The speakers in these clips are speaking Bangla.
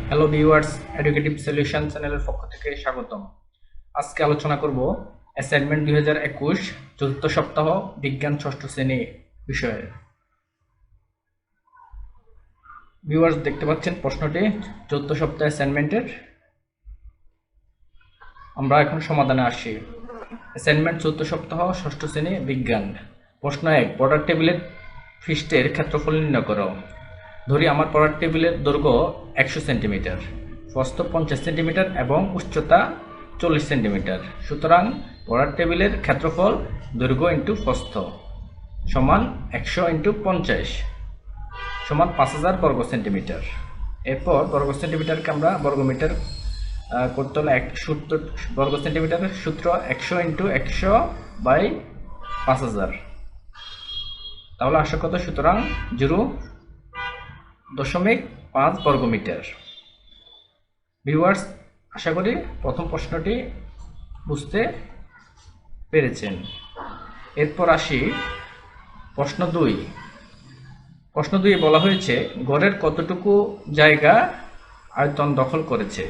হ্যালো ভিউয়ার্স, এডুকেটিভ সলিউশন চ্যানেলের পক্ষ থেকে স্বাগতম। আজকে আলোচনা করব অ্যাসাইনমেন্ট 2021 চতুর্থ সপ্তাহ বিজ্ঞান ষষ্ঠ শ্রেণী বিষয়ে। ভিউয়ার্স, দেখতে পাচ্ছেন প্রশ্নটি চতুর্থ সপ্তাহ অ্যাসাইনমেন্টের। আমরা এখন সমাধানে আসি। অ্যাসাইনমেন্ট চতুর্থ সপ্তাহ ষষ্ঠ শ্রেণী বিজ্ঞান। প্রশ্ন 1, পড়ার টেবিলের পৃষ্ঠের ক্ষেত্রফল নির্ণয় করো। ধরি আমার পড়ার টেবিলের দৈর্ঘ্য 100 সেন্টিমিটার, প্রস্থ 50 সেন্টিমিটার এবং উচ্চতা 40 সেন্টিমিটার। সুতরাং পড়ার টেবিলের ক্ষেত্রফল দৈর্ঘ্য ইন্টু প্রস্থ সমান 100 ইন্টু 50 সমান 5000 বর্গ সেন্টিমিটার। এরপর বর্গ সেন্টিমিটারকে আমরা বর্গমিটার করতে হলে সূত্র, বর্গ সেন্টিমিটারের সূত্র 100 ইন্টু 100 বাই 5000। তাহলে আসা কত? সুতরাং 0.5 বর্গমিটার। ভিউয়ার্স, আশা করি প্রথম প্রশ্নটি বুঝতে পেরেছেন। এরপর আসি প্রশ্ন 2। প্রশ্ন 2 বলা হয়েছে গড়ের কতটুকু জায়গা আয়তন দখল করেছে।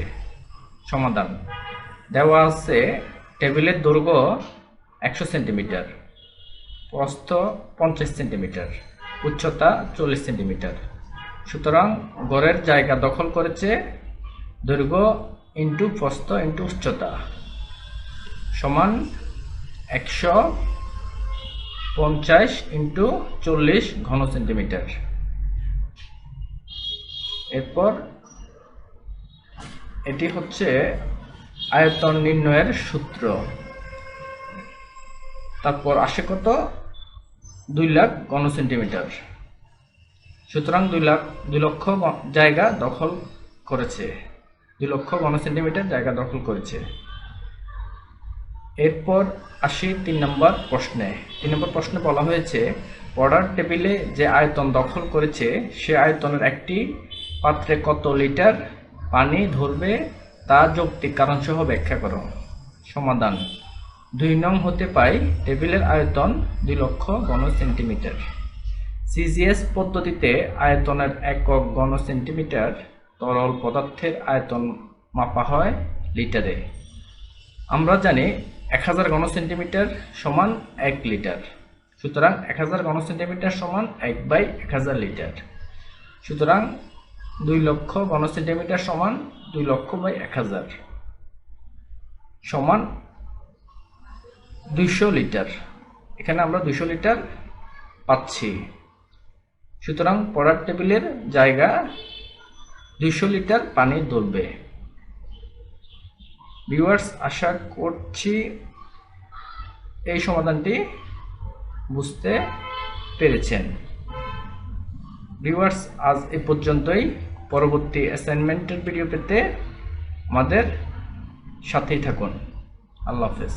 সমাধান দেওয়া আছে টেবিলের দৈর্ঘ্য 100 সেন্টিমিটার, প্রস্থ 50 সেন্টিমিটার, উচ্চতা 40 সেন্টিমিটার। সুতরাং গড়ের জায়গা দখল করেছে দৈর্ঘ্য ইন্টু প্রস্থ ইন্টু উচ্চতা সমান 150 ইন্টু 40 ঘন সেন্টিমিটার। এরপর এটি হচ্ছে আয়তন নির্ণয়ের সূত্র। তারপর আসে কত? 2 লাখ ঘন সেন্টিমিটার। সুতরাং 2 লক্ষ জায়গা দখল করেছে, 2 লক্ষ ঘন সেন্টিমিটার জায়গা দখল করেছে। এরপর আসি 3 নম্বর প্রশ্নে। 3 নম্বর প্রশ্নে বলা হয়েছে পড়ার টেবিলে যে আয়তন দখল করেছে সে আয়তনের একটি পাত্রে কত লিটার পানি ধরবে তা যৌক্তিক কারণ সহ ব্যাখ্যা করো। সমাধান 2 নং হতে পাই টেবিলের আয়তন 2 লক্ষ ঘন সেন্টিমিটার। সিজিএস পদ্ধতিতে আয়তনের একক ঘন সেন্টিমিটার, তরল পদার্থের আয়তন মাপা হয় লিটারে। আমরা জানি 1000 ঘন সেন্টিমিটার সমান 1 লিটার। সুতরাং 1000 ঘন সেন্টিমিটার সমান 1/1000 লিটার। সুতরাং 2 লক্ষ ঘন সেন্টিমিটার সমান 2 লক্ষ বাই 1000 সমান 200 লিটার। এখানে আমরা 200 লিটার পাচ্ছি। সুতরাং পড়ার টেবিলের জায়গা 200 লিটার পানি ধরবে। ভিউয়ার্স, আশা করছি এই সমাধানটি বুঝতে পেরেছেন। ভিউয়ার্স, আজ এই পর্যন্তই। পরবর্তী অ্যাসাইনমেন্টের ভিডিও পেতে আমাদের সাথেই থাকুন। আল্লাহ হাফেজ।